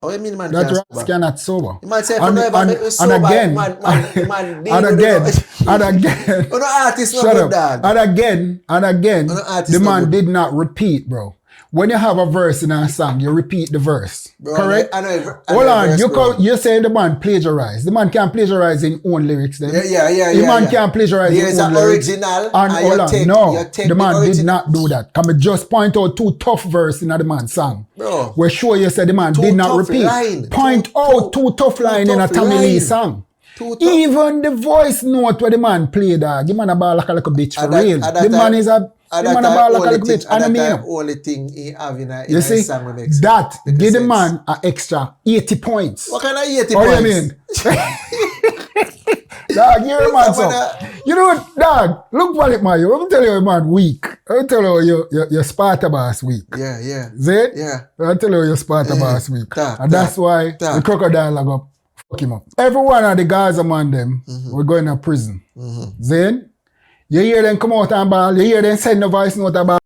How you mean man That can't rats sober? cannot sober. You might say And again, man and again, no artist no shut good up. dog. And again, No artist the no man good. did not repeat, bro. When you have a verse in a song, you repeat the verse. Bro, correct? I know Hold on, verse, you say the man plagiarized. The man can plagiarize in own lyrics then. Yeah. The man can plagiarize There's in own an lyrics. original And hold on, you take the man did original. not do that. Can we just point out two tough verses in the man's song? Bro. We're sure you said the man did not repeat. Point out two tough lines in a Tommy Lee song. Even the voice note where the man played, the man about like a little bitch for real. The man is a... The man about like a little bitch. And that's the only thing he have in a song we make that give the man an extra 80 points. What kind of 80 what points? You mean? Dog, you're a man, so. You know what, dog, look for it, man. Let me tell you, man, weak. Let me tell you, your Sparta boss weak. Yeah. See it? Yeah. Let me tell you, your Sparta boss weak. And that's why the crocodile are going to fuck him up. Everyone of the guys among them, we're going to prison. See it? You hear them come out and ball, you hear them send the voice note about